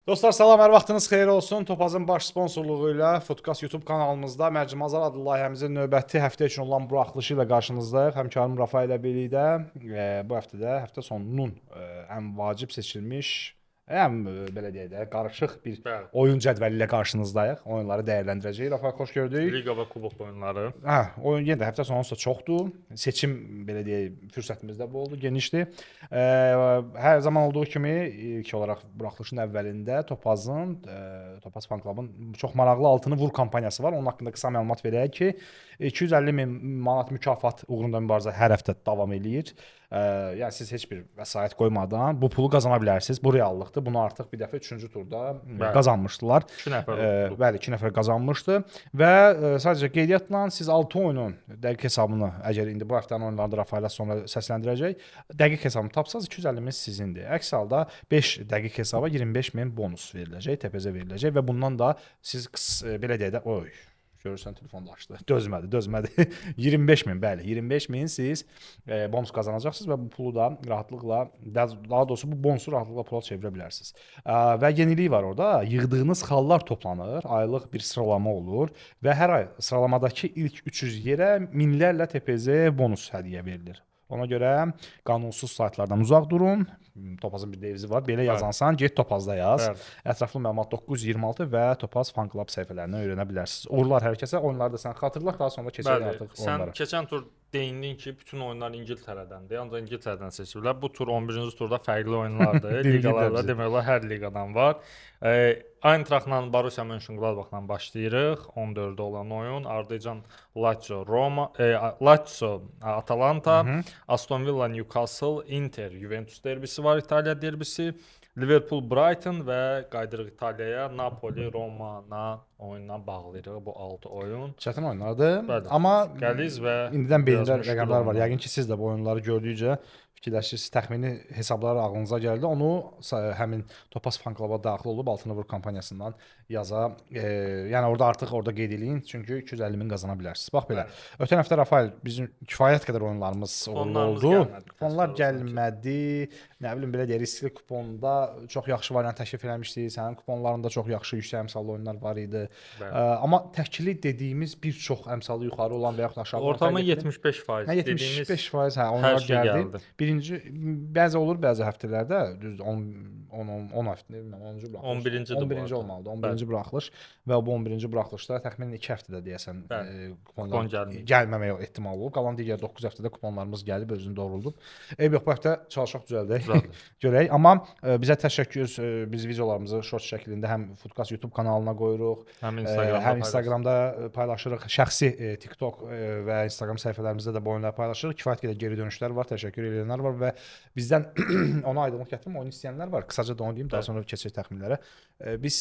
Dostlar salam, hər vaxtınız xeyir olsun. Topazın baş sponsorluğu ilə Foodcast YouTube kanalımızda Mərcim Azar adlı layihəmizin növbəti həftə üçün olan buraxılışı ilə qarşınızdayıq. Həmkarım Rafa ilə birlikdə bu həftədə həftə sonunun ən vacib seçilmiş, belə deyək də, qarışıq bir Bəli. oyun cədvəli ilə qarşınızdayıq. Oyunları dəyərləndirəcəyik. Rafa, xoş gördük. Liqa və kubok oyunları. Oyun yenə də həftə sonu çoxdur. Seçim belə deyək, fürsətimiz də bu oldu, genişdir. Hər zaman olduğu kimi ilk olaraq buraxılışın əvvəlində Topaz Fan Club'ın çox maraqlı Altını Vur kampaniyası var. Onun haqqında qısa məlumat verək ki, 250 min manat mükafat uğrunda mübarizə hər həftə davam eləyir. Yəni siz heç bir vəsait qoymadan bu pulu qazana bilərsiniz. Bu reallıqdır. Bunu artıq bir dəfə 3-cü turda qazanmışdılar. 2 nəfər. Bəli, 2 nəfər qazanmışdı və sadəcə qeydiyyatla siz 6 oyunun dəqiq hesabını, əgər indi bu həftənin oyunlarında Rafa ilə sonra səsləndirəcək, dəqiq hesabını tapsaz 250 min sizindir. Əks halda 5 dəqiq hesaba 25 min bonus veriləcək, təpəzə veriləcək və bundan da siz belə deyək də, görürsən telefonda açdı. Dözmədi. 25 min, bəli. 25 min siz bonus qazanacaqsınız və bu pulu da rahatlıqla, daha doğrusu bu bonusu rahatlıqla pula çevirə bilərsiniz. Və yenilik var orada. Yığdığınız xallar toplanır, aylıq bir sıralama olur və hər ay sıralamadakı ilk 300 yerə minlərlə TPZ bonus hədiyyə verilir. Ona görə qanunsuz saytlardan uzaq durun. Topazın bir devizi var. Belə yazansan, get Topazda yaz. Bəli. Ətraflı məlumat 926 və Topaz Fan Club səhifələrindən öyrənə bilərsiniz. Uğurlar hər kəsə. Oyunları da sən xatırla, daha sonra keçək artıq oyunlara. Sən keçən tur deyindin ki, bütün oyunlar İngiltərədəndir. Ancaq İngiltərədən seçiblər. Bu tur 11-ci turda fərqli oyunlardır. Liqalarda demək olar hər liqadan var. Eintrachtla Borussia Mönchengladbachla başlayırıq. 14-də olan oyun. Ardınca Lazio Atalanta, Aston Villa Newcastle, Inter Juventus derbisi var, İtaliya derbisi. Liverpool Brighton və qaydırıq İtaliyaya, Napoli Romana oyunla bağlayırıq bu 6 oyun. Çətin oyunlardır. Bəli. Amma Qəliz və indidən belində biraz müşkül rəqəmlər var. oyunlar. Yəqin ki, siz də bu oyunları gördükcə fikirləşirsiniz, təxmini hesablar ağlınıza gəldi. Onu həmin Topaz Fan Club-a daxil olub Altını Vur kampaniyasından yaza. Yəni orada qeyd eləyin, çünki 250 min qazana bilərsiniz. Bax belə. Ötən həftə Rafael bizim kifayət qədər oyunlarımız uğurlu oldu. Kuponlar gəlmədi. Nə bilim belə deyək, riskli kuponda çox yaxşı variant təklif eləmişdi. Sənin kuponlarında çox yaxşı yüksək əmsallı oyunlar var idi. Amma təkli dediyimiz bir çox əmsalı yuxarı olan və yaxud aşağı olan Ortalama 75% Hə, dediyimiz 75% hə, onlar şey gəldi. Birinci bəzi olur, bəzi həftələrdə düz 10 həftə, nə bilmirəm, 10-cu buraxılış. 11-ci olmalıdır. 11-ci buraxılış və bu 11-ci buraxılışda təxminən 2 həftədə deyəsən kuponlar gəlməməyə ehtimal olub. Qalan digər 9 həftədə kuponlarımız gəlib, özünü doğruldub. Yox, bu həftə çalışaq düzəldək. Görək. Amma bizə təşəkkür, biz videolarımızı short şəklində həm Foodcast YouTube kanalına qoyuruq, həm Instagramda paylaşırıq. Şəxsi TikTok və Instagram səhifələrimizdə də bu oyunları paylaşırıq. Kifayət qədər geri dönüşlər var, təşəkkür edənlər var və bizdən ona aydınlıq gətirmə oyun istəyənlər var. Qısaca da onu deyim, daha sonra keçək təxminlərə. Biz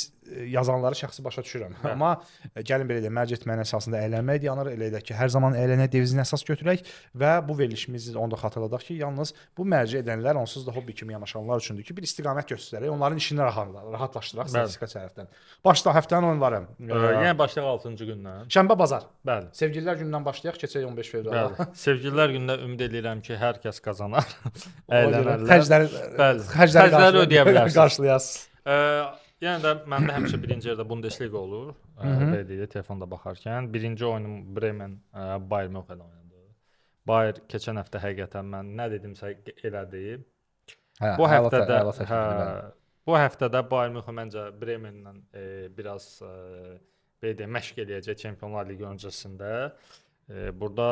yazanları şəxsi başa düşürəm. Amma gəlin belə deyək, mərc etməyin əsasında əylənmək dayanır. Elə edək ki, hər zaman əylənə devizini əsas götürək və bu verilişimizi onu da xatırladaq ki, yalnız bu mərc edənlər onsuz da hobbi kimi yanaşanlar üçündür ki, bir istiqamət göstərək, onların işini rahatlaşdıraq statistika tərəfdən. Başda həftənin oyunları. Yəni başlayaq 6-cı gündən. Şənbə bazar. Bəli. Sevgililər gündən başlayaq, keçək 15 fevrala. Bəli. Sevgililər günündə ümid edirəm ki, hər kəs qazanar. Əylənərlər. Xərcləri ödəyə bilərsiniz. Qarşılayasınız. Yəni də məndə həmişə birinci yerdə Bundesliga olur. Belə deyək, telefonda baxarkən. Birinci oyunum Bremen Bayern München oynadı. Bayern keçən həftə həqiqətən mən nə dedimsə elədi. Bu həftədə Bayern München məncə Bremenlə biraz belə deyək, məşq eləyəcək Çempionlar Liqi öncəsində. Burada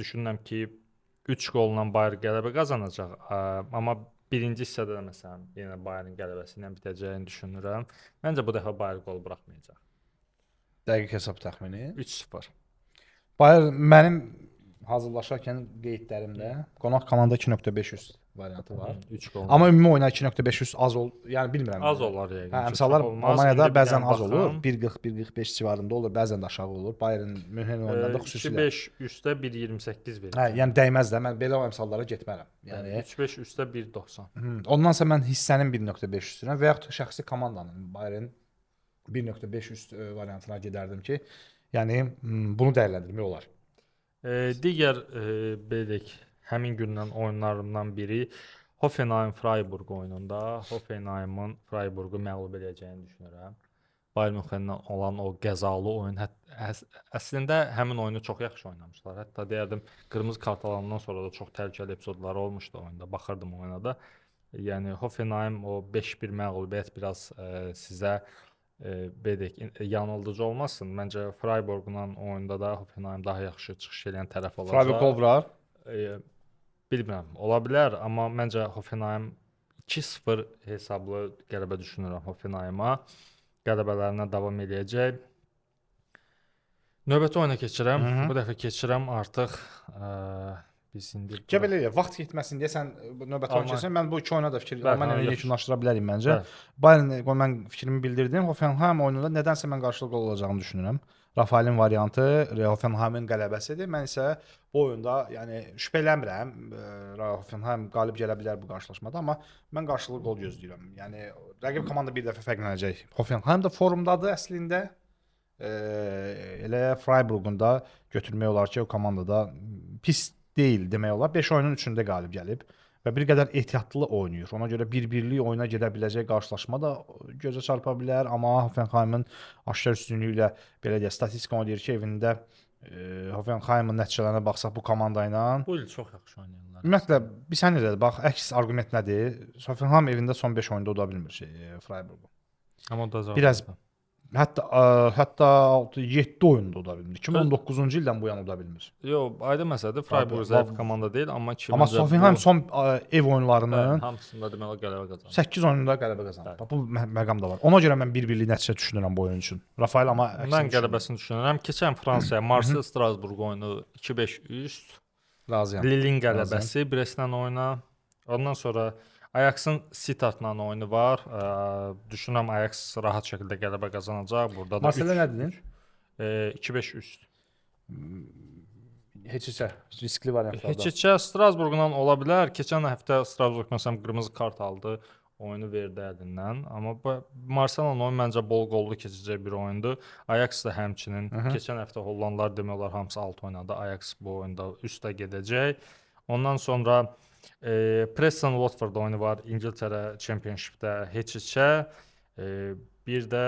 düşünürəm ki, 3 qolla Bayern qələbə qazanacaq. Amma birinci hissədə də məsələn yenə Bayern qələbəsi ilə bitəcəyini düşünürəm. Məncə bu dəfə Bayern qol buraxmayacaq. Dəqiq hesab təxmini 3-0. Bayern mənim hazırlaşarkən qeydlərimdə qonaq komanda 2.500 variantı var. 3 qol. Amma ümumi oyuna 2.500 az yəni bilmirəm. Az olar yəqin. Əmsallar Almaniyada bəzən az olur. 1.40-1.45 civarında olur, bəzən də aşağı olur. Bayern Münhen oyunlarında xüsusilə 2.5 üstə 1.28 verir. Hə, yəni dəyməz də. Mən belə əmsallara getmərəm. Yəni 3.5 üstə 1.90. Ondansa mən hissənin 1.5 üstünə və yaxud şəxsi komandanın Bayern 1.5 üst variantına gedərdim ki, yəni bunu dəyərləndirmək olar. Digər belə deyək, həmin gündən oyunlarımdan biri Hoffenheim-Freiburg oyununda Hoffenheimin Freiburgu məğlub edəcəyini düşünürəm. Bayern Münxenlə olan o qəzalı oyun əslində həmin oyunu çox yaxşı oynamışlar. Hətta deyərdim qırmızı kart alandan sonra da çox təhlükəli epizodları olmuşdu oyunda. Baxırdım oyuna da. Yəni Hoffenheim o 5-1 məğlubiyyət biraz sizə belə yanıldıcı olmasın. Məncə Freiburgla oyunda da Hoffenheim daha yaxşı çıxış edən tərəf olacaq. Freiburg gol vurar. Bilmirəm, ola bilər, amma məncə Hoffenheim 2-0 hesablı qələbə düşünürəm Hoffenheima. Qələbələrinə davam eləyəcək. Növbəti oyuna keçirəm. Bu dəfə keçirəm artıq biz indi Gəbələ vaxt getməsin deyə sən növbəti oyuna keçirsən. Mən bu iki oyuna da fikir Almaniya ilə yekunlaşdıra bilərik məncə. Bayern mən fikrimi bildirdim. Hoffenheim oyununda nədənsə mən qarşılıq gol olacağını düşünürəm. Rafaelin variantı Hoffenheimin qələbəsidir. Mən isə bu oyunda yəni şübhə eləmirəm. Hoffenheim qalib gələ bilər bu qarşılaşmada, amma mən qarşılıq gol gözləyirəm. Yəni rəqib komanda bir dəfə fərqlənəcək. Hoffenheim də formdadır əslində. Elə Freiburgun da götürmək olar ki, o komandada pis deyil demək olar. 5 oyunun 3-ündə qalib gəlib və bir qədər ehtiyatlı oynayır. Ona görə 1-1lik oyuna gedə biləcək qarşılaşma da gözə çarpa bilər, amma Hoffenheimin aşkar üstünlüyü ilə belə deyə statistika onu deyir ki, evində Hoffenheimin nəticələrinə baxsaq bu komanda ilə bu il çox yaxşı oynayırlar. Ümumiyyətlə bir sən necədir? Bax, əks arqument nədir? Hoffenheim evində son 5 oyunda uda bilmir Freiburgu. Amma da biraz hətta 7 oyunda uda bilmir. 2019-cu ildən bu yana uda bilmir. Yox, aydın məsələdir. Freiburg zəif komanda deyil, amma Amma Hoffenheim son ev oyunlarının hamısında deməli qələbə qazandı. 8 oyunda qələbə qazandı. Bu məqam da var. Ona görə mən 1-1lik nəticə düşünürəm bu oyun üçün. Rafael amma mən qələbəsini düşünürəm. Keçən Fransaya Marseille Strasbourg oyunu 2-5 üst. Razıyam. Lille-in qələbəsi Brestlə oyuna. Ondan sonra Ajax'ın Sitartla oyunu var. Düşünürəm Ajax rahat şəkildə qələbə qazanacaq. Burada da Marseille nə dedin? 2-5 üst. Heç riskli variantlardan. Heç Strasbourgla ola bilər. Keçən həftə Strasbourg məsələn qırmızı kart aldı. Oyunu verdi əlindən. Amma Marseille oyunu məncə bol qollu keçəcək bir oyundur. Ajax da həmçinin keçən həftə Hollandlar demək olar hamısı 6 oynadı. Ajax bu oyunda üstə gedəcək. Ondan sonra Preston Watford oyunu var İngiltərə Championshipdə heç-heçə. Bir də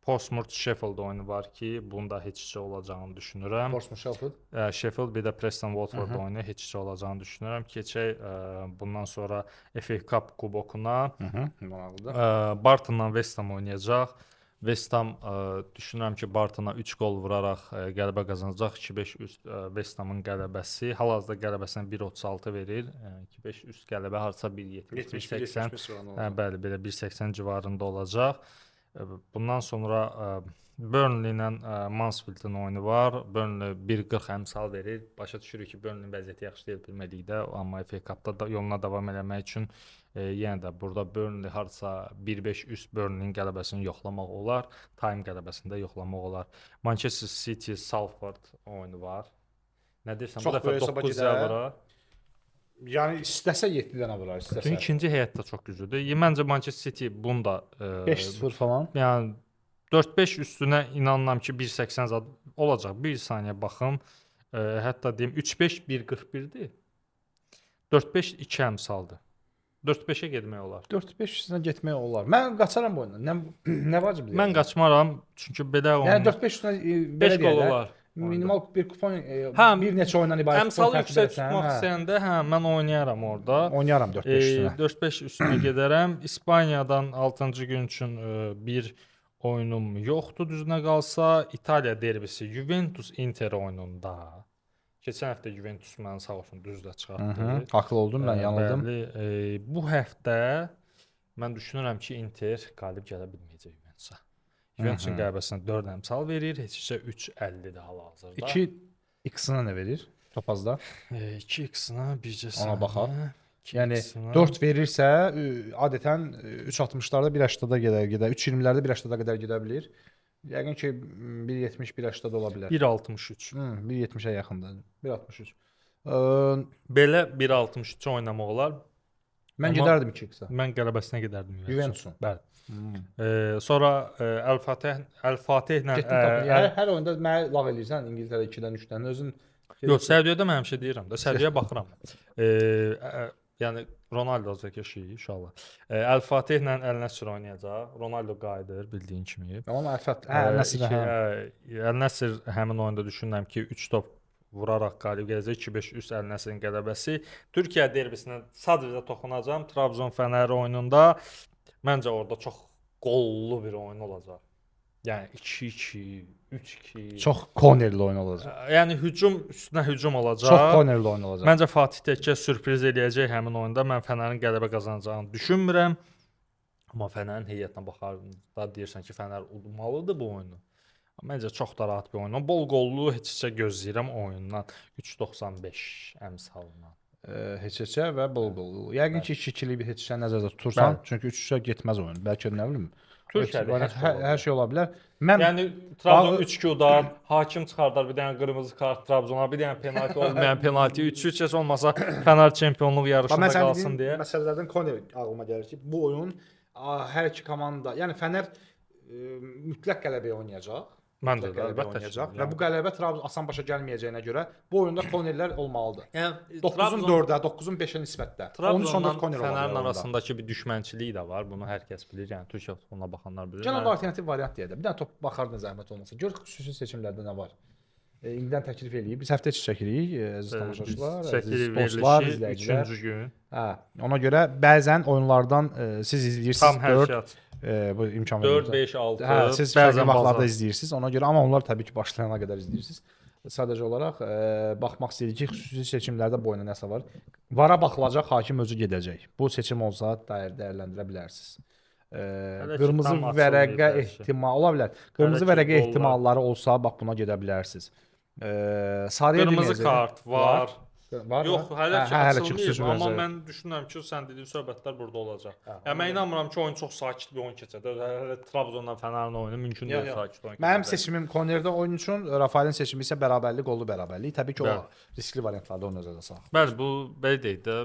Portsmouth Sheffield oyunu var ki, bunda heç-heçə olacağını düşünürəm. Portsmouth Sheffield. Sheffield bir də Preston Watford oyunu heç-heçə olacağını düşünürəm. Keçək bundan sonra FA Cup kubokuna. Bartonla West Ham oynayacaq. West Ham düşünürəm ki, Bartona 3 gol vuraraq qələbə qazanacaq. 2-5 üst West Hamın qələbəsi. Hal-hazırda qələbəsinə 1.36 verir. 2-5 üst qələbə harca 1.70, 1.80. Bəli, belə 1.80 civarında olacaq. Bundan sonra Burnley ilə Mansfieldin oyunu var. Burnley 1.40 əmsal verir. Başa düşürük ki, Burnley vəziyyəti yaxşı deyil bilmədikdə, amma FA Cup-da da yoluna davam eləmək üçün yenə də burada Burnley harca 1.5 üst Burnley-in qələbəsini yoxlamaq olar. Time qələbəsini də yoxlamaq olar. Manchester City Salford oyunu var. Nə deyirsən? Bu dəfə 9 vurar. Yəni istəsə 7 dənə vurar, istəsə. Çünki ikinci heyət də çox güclüdür. Məncə Manchester City bunda 5-0 falan. Yəni 4-5 üstünə inanıram ki, 1.80 zad olacaq. Bir saniyə baxım. Hətta deyim 3-5 1.41-dir. 4-5 2 əmsaldır. 4-5-ə getmək olar. 4-5 üstünə getmək olar. Mən qaçaram bu oyundan. Nə vacibdir? Mən qaçmaram, çünki belə oyun. Yəni 4-5 üstünə 5 gol olar. Minimal bir kupon bir neçə oyundan ibarət. Əmsalı yüksək tutmaq istəyəndə, mən oynayaram orada. Oynayaram 4-5 üstünə. 4-5 üstünə gedərəm. İspaniyadan 6-cı gün üçün bir oyunum yoxdur düzünə qalsa. İtaliya derbisi Juventus Inter oyununda. Keçən həftə Juventus məni sağ olsun düzdə çıxartdı. Haqlı oldum, mən yanıldım. Bəli, bu həftə mən düşünürəm ki, Inter qalib gələ bilməyəcək Juventusa. Juventusun qələbəsinə 4 əmsal verir, heç-heçə 3.50-dir hal-hazırda. 2x-ına nə verir? Topazda. 2x-ına bircə ona baxaq. Yəni 4 verirsə, adətən 3.60-larda 1.80-da gedər, 3.20-lərdə 1.80-da qədər gedə bilir. Yəqin ki 1.70, 1.80 ola bilər. 1.63. 1.70-ə yaxındır. 1.63. Belə 1.63 oynamaq olar. Mən gedərdim 2x-a. Mən qələbəsinə gedərdim Juventusun. Bəli. Sonra Əl-Fatihlə hər oyunda mənə lağ eləyirsən İngiltərə 2-dən 3-dən özün. Yox, səviyyədə mən həmişə deyirəm də, səviyyəyə baxıram. Yəni Ronaldo zəkəşi inşallah. Əl Fatihlə Əl Nəsr oynayacaq. Ronaldo qayıdır bildiyin kimi. Amma Nəsr Əl Nəsr həmin oyunda düşünürəm ki, 3 top vuraraq qalib gələcək. 2-5 üst Əl Nəsrin qələbəsi. Türkiyə derbisinə sadəcə toxunacağam. Trabzon Fənər oyununda məncə orada çox qollu bir oyun olacaq. Yəni 2-2, 3-2. Çox kornerli oyun olacaq. Yəni hücum üstünə hücum olacaq. Çox kornerli oyun olacaq. Məncə Fatih təkcə sürpriz eləyəcək həmin oyunda. Mən Fənərin qələbə qazanacağını düşünmürəm. Amma Fənərin heyətinə baxanda deyirsən ki, Fənər udmalıdır bu oyunu. Məncə çox da rahat bir oyun. Bol qollu heç-heçə gözləyirəm oyundan. 3.95 əmsalından. Heç-heçə və bol qollu. Yəqin ki, 2-2'li bir heç-heçə nəzərdə tutursan, çünki 3-3-ə getməz oyun. Bəlkə nə bilim. Türkiyədə hər şey ola bilər. Yəni Trabzon 3-2 udar, hakim çıxardar bir dənə qırmızı kart Trabzona, bir dənə penalti olmayan penalti 3-3 heç olmasa Fənər çempionluq yarışında qalsın deyə. Məsələlərdən Koner ağlıma gəlir ki, bu oyun hər iki komanda, yəni Fənər mütləq qələbəyə oynayacaq. Məncə də əlbəttə oynayacaq və bu qələbə Trabzon asan başa gəlməyəcəyinə görə bu oyunda Konerlər olmalıdır. Yəni 9-un 4-ə, 9-un 5-ə nisbətdə. Trabzonla Fənərin arasındakı bir düşmənçilik də var. Bunu hər kəs bilir. Yəni Türkiyə futboluna baxanlar bilir. Gəlin alternativ variant deyək də. Bir dənə top baxardın zəhmət olmasa. Gör xüsusi seçimlərdə nə var. İndidən təklif eləyib. Biz həftə içi çəkirik, əziz tamaşaçılar, əziz dostlar, izləyicilər. 3-cü gün. Hə, ona görə bəzən oyunlardan siz izləyirsiniz 4 bu imkan 4 5 6 hə, siz bəzən vaxtlarda izləyirsiniz. Ona görə amma onlar təbii ki, başlayana qədər izləyirsiniz. Sadəcə olaraq baxmaq istəyirik ki, xüsusi seçimlərdə bu oyuna nəsə var. Vara baxılacaq, hakim özü gedəcək. Bu seçim olsa dəyərləndirə bilərsiniz. Qırmızı vərəqə ehtimal ola bilər. Qırmızı vərəqə ehtimalları olsa, bax buna gedə bilərsiniz. Sarıya qırmızı kart var. Var. Yox, hələ ki açılmayıb, amma sözü mən düşünürəm ki, sən dediyin söhbətlər burada olacaq. Yəni mən inanmıram ki, oyun çox sakit bir oyun keçəcək. Hələ Trabzonla Fənərin oyunu mümkün deyil sakit oyun. Mənim seçimim Konerdə oyun üçün, Rafaelin seçimi isə bərabərlik, qollu bərabərlik. Təbii ki, o riskli variantlarda onu nəzərdə salaq. Bəli, bu belə deyək də,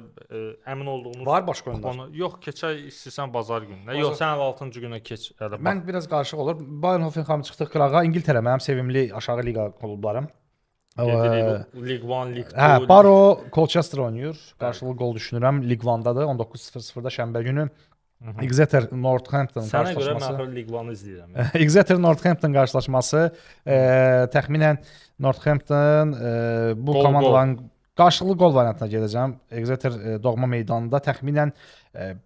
əmin olduğunuz var başqa oyunlar. Yox, keçək istəsən bazar gününə. Yox, sən 6-cı günə keç. Mən biraz qarışıq olur. Bayern Hoffenheim çıxdıq qırağa. İngiltərə mənim sevimli aşağı liqa klublarım. League 1, League 2. Hə, Baro Colchester oynayır. Qarşılıqlı gol düşünürəm. League 1-dadır. 19:00-da şənbə günü. Exeter Northampton qarşılaşması. Sənə görə mən League 1-ı izləyirəm. Exeter Northampton qarşılaşması təxminən Northampton bu komandaların qarşılıqlı gol variantına gedəcəm. Exeter doğma meydanında təxminən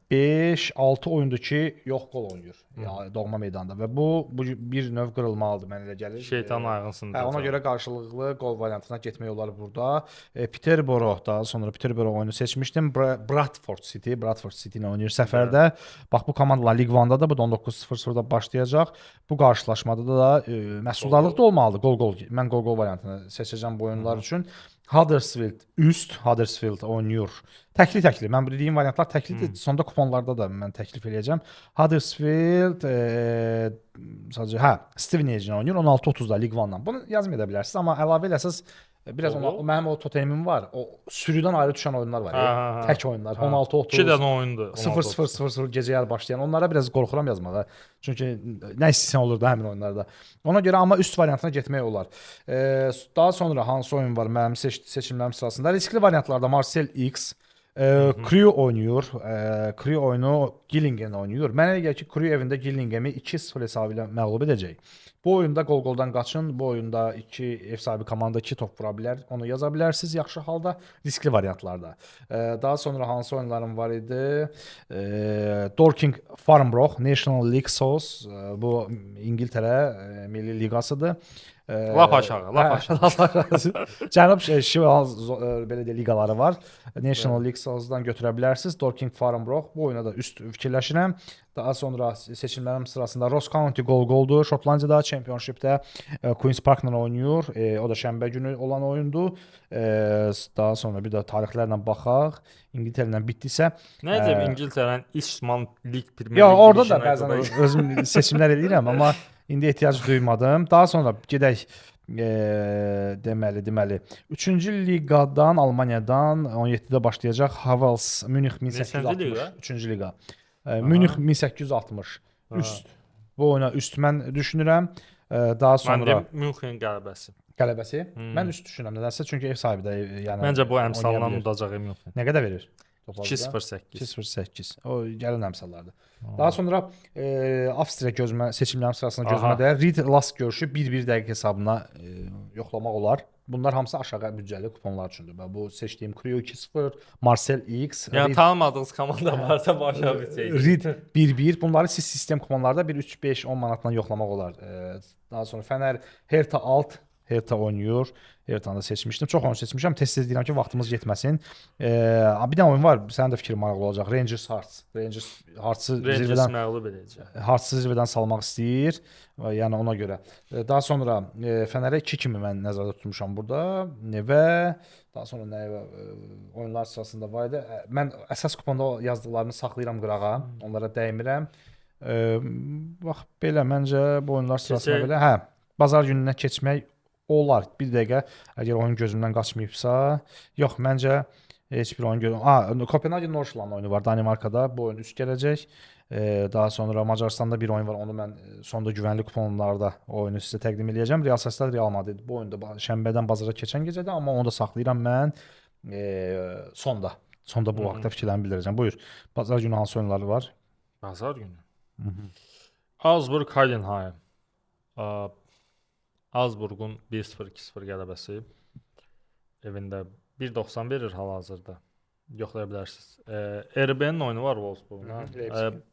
5-6 oyundur ki, yox gol oynayır. Yəni doğma meydanda və bu bir növ qırılmalıdır mənə elə gəlir. Şeytan ayğısında. Ona görə qarşılıqlı gol variantına getmək olar burada. Peterborough da sonra Peterborough oyunu seçmişdim. Bradford City ilə oynayır səfərdə. Bax bu komanda League 1-da da bu 19:00-da başlayacaq. Bu qarşılaşmada da məhsuldarlıq da olmalıdır. Gol. Mən gol variantını seçəcəm bu oyunlar üçün. Huddersfield Huddersfield oynayır. Təkli. Mən bildiyim variantlar təklidir. Sonda kuponlarda da mən təklif eləyəcəm. Huddersfield sadəcə Steven Age oynayır 16:30-da League 1-dan. Bunu yazmaya da bilərsiniz, amma əlavə eləsəz biraz mənim o totemim var. O sürüdən ayrı düşən oyunlar var. Tək oyunlar. 16:30. 2 dənə oyundur. 0:00 gecə yarı başlayan. Onlara biraz qorxuram yazmağa. Çünki nə istəsən olur da həmin oyunlarda. Ona görə amma üst variantına getmək olar. Daha sonra hansı oyun var mənim seçimlərim sırasında? Riskli variantlarda Marcel X, Crew oynayır. Crew oyunu Gillingen oynayır. Mənə elə gəlir ki, Crew evində Gillingemi 2-0 hesabı ilə məğlub edəcək. Bu oyunda qol-qoldan qaçın. Bu oyunda 2 ev sahibi komanda 2 top vura bilər. Onu yaza bilərsiniz yaxşı halda riskli variantlarda. Daha sonra hansı oyunlarım var idi? Dorking Farnborough National League South. Bu İngiltərə Milli Liqasıdır. Lap aşağı. Cənub şimal belə də liqaları var. National League South-dan götürə bilərsiniz. Dorking Farnborough bu oyuna da üst fikirləşirəm. Daha sonra seçimlərim sırasında Ross County qoldur. Şotlandiyada Championship-də Queen's Park-la oynayır. O da şənbə günü olan oyundur. Daha sonra bir də tarixlərlə baxaq. İngiltərə ilə bitdisə, necə İngiltərənin İsman Lig Premier Lig. Yox, orada da bəzən özüm seçimlər edirəm, amma indi ehtiyac duymadım. Daha sonra gedək deməli 3-cü liqadan Almaniyadan 17-də başlayacaq Havels Münih 1860. 3-cü liqa. Münih 1860 üst. Bu oyuna üst mən düşünürəm. Daha sonra Münxen qələbəsi. Mən üst düşünürəm nədənsə çünki ev sahibi də yəni məncə bu əmsaldan udacaq Münxen. Nə qədər verir? topazda. 2-0-8. 2-0-8. O gəlin əmsallardır. Daha sonra Avstriya gözümə seçimlərin sırasında gözümə dəyər. Reed Lask görüşü 1-1 dəqiq hesabına yoxlamaq olar. Bunlar hamısı aşağı büdcəli kuponlar üçündür. Bu seçdiyim Cryo 2-0, Marcel X, Yəni tanımadığınız komanda varsa başa büdcə. Reed 1-1. Bunları siz sistem kuponlarda 1-3-5-10 manatdan yoxlamaq olar. Daha sonra Fənər Hertha alt, Hertha oynayır. Herthanı da seçmişdim. Çox oyun seçmişəm. Tez-tez deyirəm ki, vaxtımız getməsin. Bir dənə oyun var. Sənin də fikrin maraqlı olacaq. Rangers Hearts. Rangers Hearts-ı zirvədən məğlub edəcək. Hearts-ı zirvədən salmaq istəyir. Yəni ona görə. Daha sonra Fənərə 2 kimi mən nəzərdə tutmuşam burada və daha sonra nə oyunlar sırasında var idi. Mən əsas kuponda yazdıqlarını saxlayıram qırağa. Onlara dəymirəm. Bax belə məncə bu oyunlar sırasında belə. Bazar gününə keçmək olar. Bir dəqiqə əgər oyun gözümdən qaçmayıbsa, yox məncə heç bir oyun Kopenhagen Nordsjælland oyunu var Danimarkada. Bu oyun üst gələcək. Daha sonra Macaristanda bir oyun var. Onu mən sonda güvənli kuponlarda o oyunu sizə təqdim edəcəm. Real Sociedad Real Madrid. Bu oyunda şənbədən bazara keçən gecədə, amma onu da saxlayıram mən sonda. Sonda bu vaxtda fikirlərimi bildirəcəm. Buyur. Bazar günü hansı oyunları var? Bazar günü. Augsburg Heidenheim. Augsburgun 1-0-2-0 qələbəsi evində 1.90 verir hal-hazırda. Yoxlaya bilərsiniz. RB-nin oyunu var Wolfsburgla.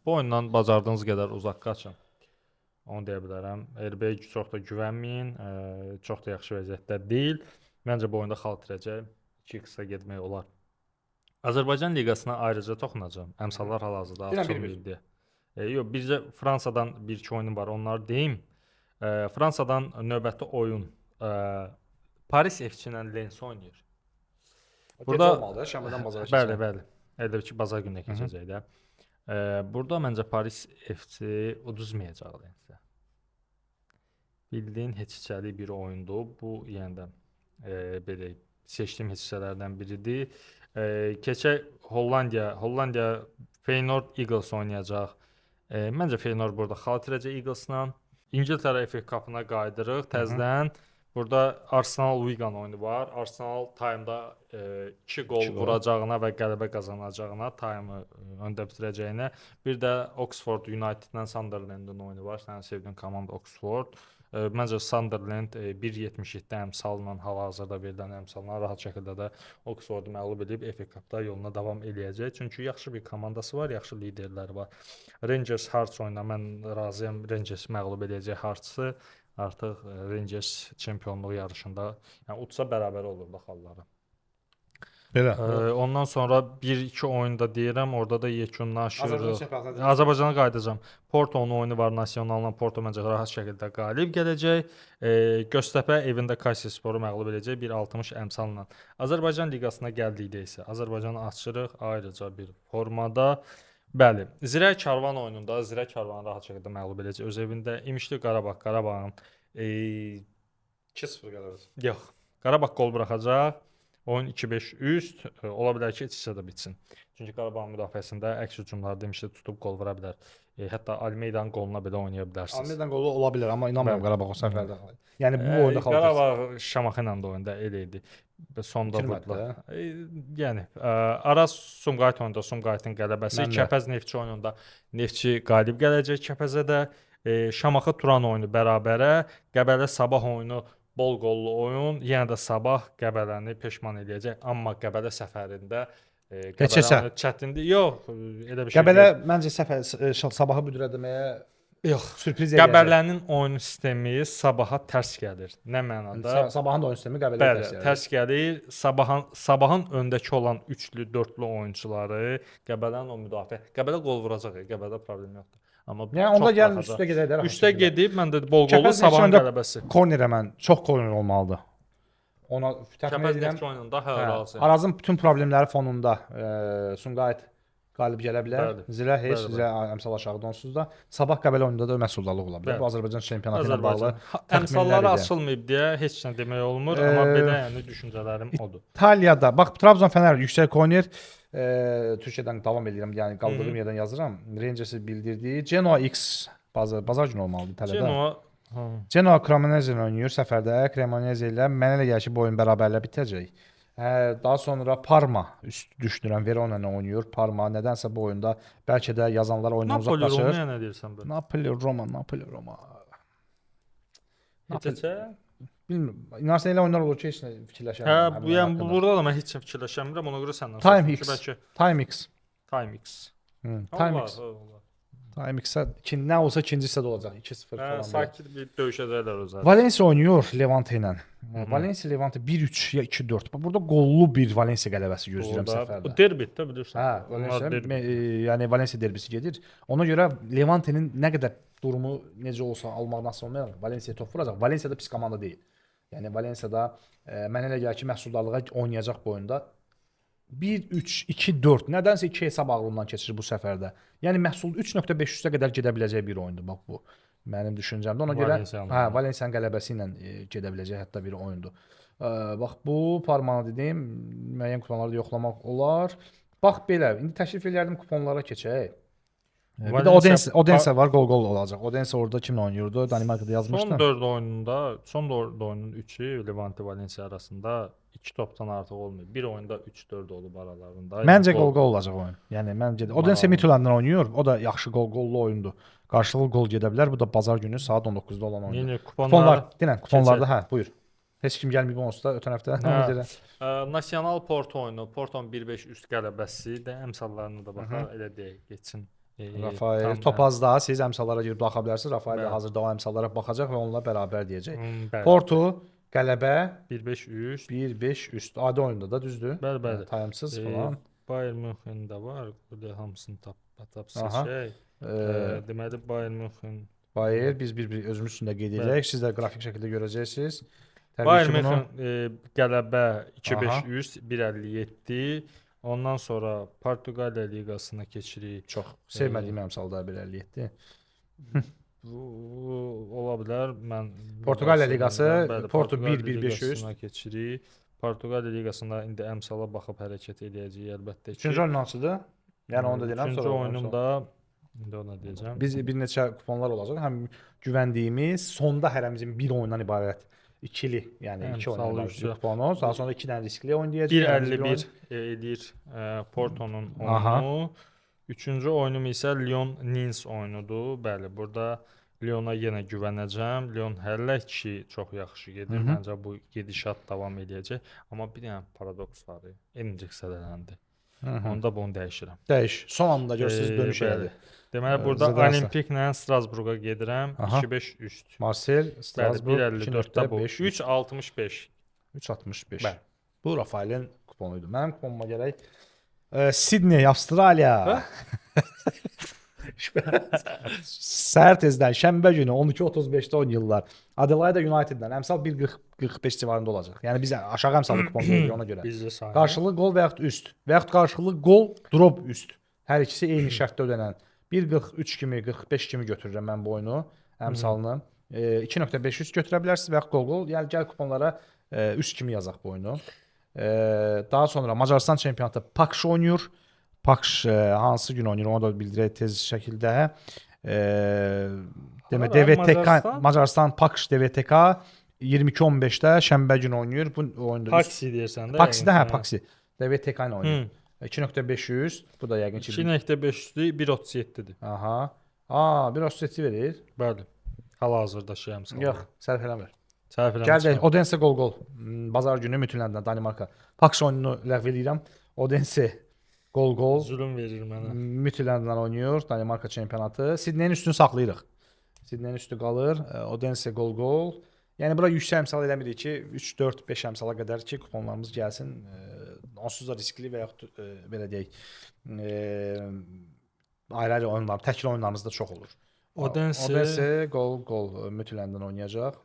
Bu oyundan bacardığınız qədər uzaq qaçın. Onu deyə bilərəm. RB-yə çox da güvənməyin. Çox da yaxşı vəziyyətdə deyil. Məncə bu oyunda xal itirəcək. 2x-a getmək olar. Azərbaycan liqasına ayrıca toxunacağam. Əmsallar hal-hazırda açılmayıb deyə. Yox, bircə Fransadan 1-2 oyunum var. Onları deyim. Fransadan növbəti oyun Paris FC ilə Lens oynayır. Burada olmalıdır, şənbədən bazara keçəcək. Bəli. Elə ki, bazar gününə keçəcək də. Burada məncə Paris FC uduzmayacaq Lensə. Bildiyin heç-heçəli bir oyundur. Bu yəni də belə seçdiyim heç-heçələrdən biridir. Keçək Hollandiya Feyenoord Eagles oynayacaq. Məncə Feyenoord burada xal itirəcək Eaglesla. İngiltərə FA Cup-ına qayıdırıq təzədən. Burada Arsenal Wigan oyunu var. Arsenal time-da 2 gol vuracağına və qələbə qazanacağına, time-ı öndə bitirəcəyinə. Bir də Oxford United-la Sunderland-in oyunu var. Sənin sevdiyin komanda Oxford. Məncə Sunderland 1.77 əmsalla hal-hazırda verilən əmsalla rahat şəkildə də Oxfordu məğlub edib FA Cup-da yoluna davam eləyəcək. Çünki yaxşı bir komandası var, yaxşı liderləri var. Rangers Hearts oyununa mən razıyam. Rangers məğlub edəcək Hearts-ı. Artıq Rangers çempionluq yarışında, yəni utsa bərabər olur da xalları. Belə. Ondan sonra 1-2 oyunda deyirəm, orada da yekunlaşırıq. Azərbaycana qayıdacağam. Porto'nun oyunu var Nasionalla. Porto məncə rahat şəkildə qalib gələcək. Göztepe evində Kayserisporu məğlub edəcək 1.60 əmsalla. Azərbaycan liqasına gəldikdə isə Azərbaycanı açırıq ayrıca bir formada. Bəli, Zirə Karvan oyununda Zirə Karvanı rahat şəkildə məğlub edəcək öz evində. İmişli Qarabağın 2-0 qələbəsi. Yox, Qarabağ qol buraxacaq. Oyun 2-5 üst, ola bilər ki, iç-içə də bitsin. Çünki Qarabağın müdafiəsində əks hücumlarda demişdi tutub qol vura bilər. Hətta Almeydanın qoluna belə oynaya bilərsiniz. Almeydanın qolu ola bilər, amma inanmıram Qarabağ o səfərdə. Yəni bu oyunda xalq Qarabağ Şamaxı ilə də oyunda elə idi. Sonda vurdular. Yəni Araz Sumqayıt oyununda Sumqayıtın qələbəsi, Kəpəz Neftçi oyununda Neftçi qalib gələcək Kəpəzə. Şamaxı Turan oyunu bərabərə, Qəbələ Sabah oyunu bol qollu oyun. Yenə də Sabah Qəbələni peşman eləyəcək, amma Qəbələ səfərində Qəbələ çətindir. Yox, elə bir şey. Qəbələ məncə Sabahı büdrə deməyə yox, sürpriz eləyəcək. Qəbələnin oyun sistemi Sabaha tərs gəlir. Nə mənada? Sabahın da oyun sistemi Qəbələyə tərs gəlir. Sabahın öndəki olan üçlü, dördlü oyunçuları, Qəbələnin o müdafiə. Qəbələ qol vuracaq, Qəbələdə problem yoxdur. Amma yəni onda gəlin üstə gedək. Üstə gedib mən də bol qollu Sabahın qələbəsi. Kornerə mən çox korner olmalıdır. Ona təxmin edirəm oyununda razı. Arazın bütün problemləri fonunda Sumqayıt qalib gələ bilər. Zirə heç, Zirə əmsal aşağıda onsuz da. Sabah Qəbələ oyununda da məhsuldalıq ola bilər. Bu Azərbaycan çempionatı ilə bağlı əmsalları açılmayıb deyə heç nə demək olmur, amma belə yəni düşüncələrim odur. İtaliyada bax Trabzon Fənər yüksək korner Türkiyədən davam edirəm. Yəni qaldığım yerdən yazıram. Rangers'i bildirdiyi Genoa X bazar günü olmalıdır İtaliyada. Genoa Cremonese ilə oynayır səfərdə. Cremonese ilə mənə elə gəlir ki, bu oyun bərabərlə bitəcək. Daha sonra Parma üst düşünürəm. Verona ilə oynayır. Parma nədənsə bu oyunda bəlkə də yazanlar oyundan Napoli uzaqlaşır. Roma'ya nə deyirsən belə? Napoli, Roma. Heç. Bilmirəm. İnanırsan elə oyunlar olur ki, heç nə fikirləşəmirəm. Bu yəni burada da mən heç nə fikirləşmirəm. Ona görə səndən Time soruşdum ki, X. bəlkə Time X. Time X. Time X. Time X-ə nə olsa ikinci hissədə olacaq. 2-0 falan. Sakit bir döyüşəcəklər özləri. Valencia oynuyor Levante ilə. Valencia Levante 1-3 ya 2-4. Burada qollu bir Valencia qələbəsi gözləyirəm səfərdə. Bu derbitdə bilirsən. Valencia, yəni Valencia derbisi gedir. Ona görə Levante'nin nə qədər durumu necə olsa almaq nasib olmayacaq. Valencia top vuracaq. Valencia da pis komanda deyil. Yəni Valencia-da mənə elə gəlir ki, məhsuldarlığa oynayacaq bu oyunda. 1-3-2-4. Nədənsə 2 hesab ağlımdan keçir bu səfərdə. Yəni məhsul 3.500-ə qədər gedə biləcək bir oyundur bax bu. Mənim düşüncəmdə. Ona görə Valencia'nın qələbəsi ilə gedə biləcək hətta bir oyundur. Bax bu Parmanı dedim, müəyyən kuponları yoxlamaq olar. Bax belə, indi təklif elərdim kuponlara keçək. Bir də Odense var, gol olacaq. Odense orada kimlə oynayırdı? Danimarkada yazmışdı. Son 4 oyunun 3-ü Levante Valencia arasında 2 topdan artıq olmuyor. Bir oyunda 3-4 olub aralarında. Məncə gol olacaq oyun. Yəni məncə Odense Midtjyllandla oynayır. O da yaxşı gollu oyundur. Qarşılıqlı gol gedə bilər. Bu da bazar günü saat 19-da olan oyundur. Yəni kuponlar, denən kuponlarda buyur. Heç kim gəlməyib onsuz da ötən həftə. Nasional Porto oyunu, Porto'nun 1-5 üst qələbəsi də əmsallarına da baxaq, elə deyək, keçsin. Rafael Topazda siz əmsallara girib baxa bilərsiniz. Rafael də hazırda o əmsallara baxacaq və onunla bərabər deyəcək. Porto qələbə 1-5 üst. 1-5 üst. Adi oyunda da düzdür? Bəli. Timesız falan. Bayern München də var. Burada hamısını tapsız şey. Deməli Bayern München. Bayern biz bir özümüz üstündə qeyd edək. Siz də qrafik şəkildə görəcəksiniz. Bayern München qələbə 2-5 üst 1.57. Ondan sonra Portuqaliya liqasına keçirik. Çox sevmədiyim əmsalda 1.57. Ola bilər. Mən Portuqaliya liqası Porto 1-1-500 keçirik. Portuqaliya liqasında indi əmsala baxıb hərəkət edəcəyik əlbəttə ki. Üçüncü oyun hansıdır? Yəni onu da deyirəm sonra. Üçüncü oyunumda indi ona deyəcəm. Biz bir neçə kuponlar olacaq. Həm güvəndiyimiz sonda hərəmizin bir oyundan ibarət ikili, yəni 2 oyundan kuponu, daha sonra 2 dənə riskli oyun deyəcəyik. 1.51 edir Porto'nun oyunu. Üçüncü oyunum isə Lyon-Nice oyunudur. Bəli, burada Lyona yenə güvənəcəm. Lyon hələ ki çox yaxşı gedir. Məncə bu gedişat davam edəcək. Amma bir dənə paradoks var. Emcik sədələndi. Onda bunu dəyişirəm. Dəyiş. Son anda görürsüz dönüş elədi. Deməli burada Olimpiklə Strasburqa gedirəm. 2-5 üst. Marsel, Strasburg 2.54-də bu. 3.65. 3.65. Bu Rafaelin kuponuydu. Mənim kuponuma gələk. Sydney, Avstraliya. Səhər tezdən şənbə günü 12:35-də oynayırlar. Adelaide United-dən əmsal 1.45 civarında olacaq. Yəni biz aşağı əmsallı kupon veririk ona görə. Qarşılıqlı gol və yaxud üst və yaxud qarşılıqlı gol drop üst. Hər ikisi eyni şərtdə ödənən. 1.43 kimi, 45 kimi götürürəm mən bu oyunu, əmsalını. 2.500 götürə bilərsiniz və yaxud gol. Yəni gəl kuponlara üst kimi yazaq bu oyunu. Daha sonra Macarıstan çempionatı Pakş oynayır. Pakş hansı gün oynayır onu da bildirək tez şəkildə. Demək DVTK Macarıstan Pakş DVTK 22:15-də şənbə günü oynayır. Bu oyunda Paksi deyirsən də. Paksidə Paksi DVTK ilə oynayır. 2.500 bu da yəqin ki 2.500-dür 1.37-dir. Aha. 1.37 verir. Bəli. Hal-hazırda şeyəmsən. Yox, sərf eləmir. Gəldik Odense gol. Bazar günü Midtjyllandla Danimarka. Pakş oyununu ləğv edirəm. Odense gol. Zülm verir mənə. Midtjyllandla oynayır Danimarka çempionatı. Sydney'in üstünü saxlayırıq. Sydney'in üstü qalır. Odense gol. Yəni bura yüksək əmsal eləmirik ki, 3, 4, 5 əmsala qədər ki, kuponlarımız gəlsin. Onsuz da riskli və yaxud belə deyək, ayrı-ayrı oyunlar, təkli oyunlarımız da çox olur. Odense gol Midtjyllandla oynayacaq.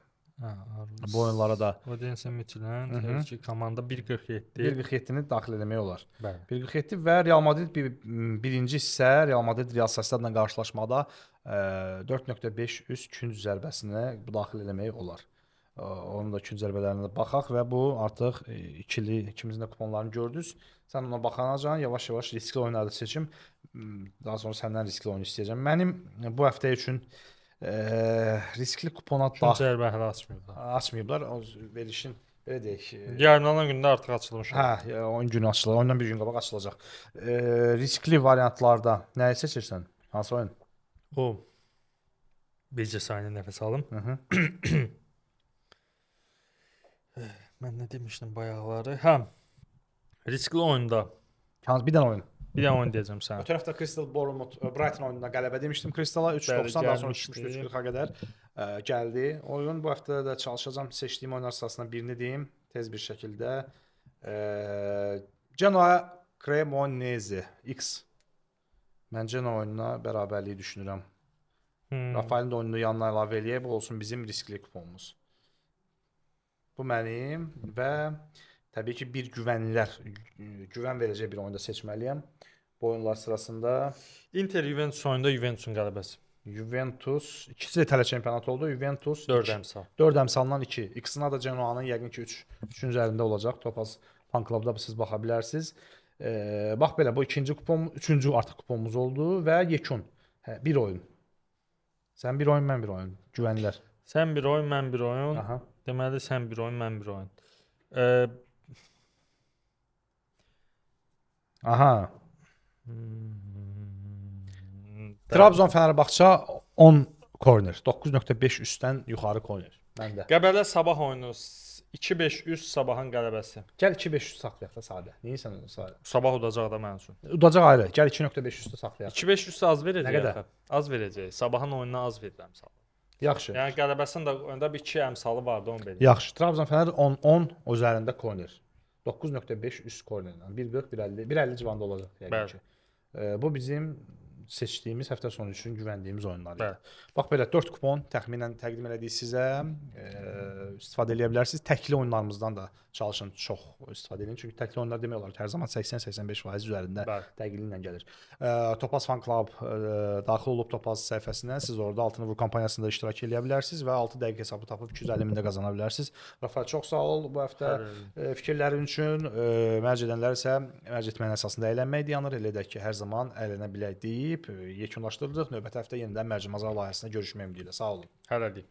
Bu oyunlara da Odense Midtjylland ki, komanda 1.47. 1.47-ni daxil eləmək olar. Bəli. 1.47 və Real Madrid birinci hissə Real Madrid Real Sociedadla qarşılaşmada 4.5 üst künc zərbəsinə daxil eləmək olar. Onun da künc zərbələrinə baxaq və bu artıq ikimizin də kuponlarını gördünüz. Sən ona baxanacan yavaş-yavaş riskli oyunları seçim. Daha sonra səndən riskli oyun istəyəcəm. Mənim bu həftə üçün riskli kupona daxil zərbə hələ açmayıblar. Açmayıblar. O verilişin belə deyək, Yarımlanan gündə artıq açılmış olur. hə, oyun günü açılır. Oyundan bir gün qabaq açılacaq. Riskli variantlarda nəyi seçirsən? Hansı oyun? O bircə saniyə nəfəs alım. Hı -hı. Mən nə demişdim bayaqları? Hə. Riskli oyunda Bir dənə oyun. bir dənə oyun deyəcəm sənə. Ötən həftə Crystal Bournemouth Brighton oyununda qələbə demişdim Crystala 3.90 daha sonra düşmüşdü 3.40-a qədər gəldi. Oyun bu həftə də çalışacağam seçdiyim oyunlar sırasından birini deyim tez bir şəkildə. Genoa Cremonese X. Mən Genoa oyununa bərabərliyi düşünürəm. Rafaelin də oyununu yanına əlavə eləyək. Bu olsun bizim riskli kuponumuz. Bu mənim və təbii ki bir güvən verəcək bir oyunda seçməliyəm. Bu oyunlar sırasında Inter Juventus oyunda Juventusun qələbəsi. Juventus ikisi də İtaliya çempionatı oldu. Juventus 4 əmsal. 4 əmsaldan 2. İkisinin da Genoa'nın yəqin ki 3-cü əlində olacaq. Topaz Fan Club'da siz baxa bilərsiniz. Bax belə bu ikinci kupon, üçüncü artıq kuponumuz oldu və yekun. Hə, bir oyun. Sən bir oyun, mən bir oyun. Güvənlər. Sən bir oyun, mən bir oyun. Aha. Deməli sən bir oyun, mən bir oyun. Aha. Trabzon Fenerbahçe 10 corner. 9.5 üstdən yuxarı corner. Məndə. Qəbələ Sabah oyunu 2-5 üst Sabahın qələbəsi. Gəl 2.5 üst saxlayaq da sadə. Nəyirsən onu sadə? Sabah udacaq da mənim üçün. Udacaq ayrı. Gəl 2.5 üstə saxlayaq. 2-5 üstü az verəcək. Nə qədər? Az verəcək. Sabahın oyununa az verirəm sağ. Yaxşı. Yəni qələbəsinin də oyunda bir 2 əmsalı vardı onu belə. Yaxşı. Trabzon Fener 10 o üzərində corner. 9.5 üst cornerlə 1.40 1.50 civarında olacaq yəqin ki. Bu bizim seçdiyimiz həftə sonu üçün güvəndiyimiz oyunlar idi. Bax belə 4 kupon təxminən təqdim elədik sizə. İstifadə edə bilərsiniz. Təkli oyunlarımızdan da çalışın çox istifadə edin. Çünki təkli oyunlar demək olar ki, hər zaman 80-85% üzərində dəqiqliyi ilə gəlir. Topaz Fan Club daxil olub Topaz səhifəsinə siz orada Altın Vur kampaniyasında iştirak edə bilərsiniz və 6 dəqiqə hesabı tapıb 250 min də qazana bilərsiniz. Rafael çox sağ ol bu həftə fikirlərin üçün. Mərc edənlər isə mərc etməyin əsasında əylənmək dayanır. Elə də ki, hər zaman əylənə bilək deyib yekunlaşdırdıq. Növbəti həftə yenidən mərcimazlar layihəsində görüşmək ümidi ilə. Sağ olun. Hələlik.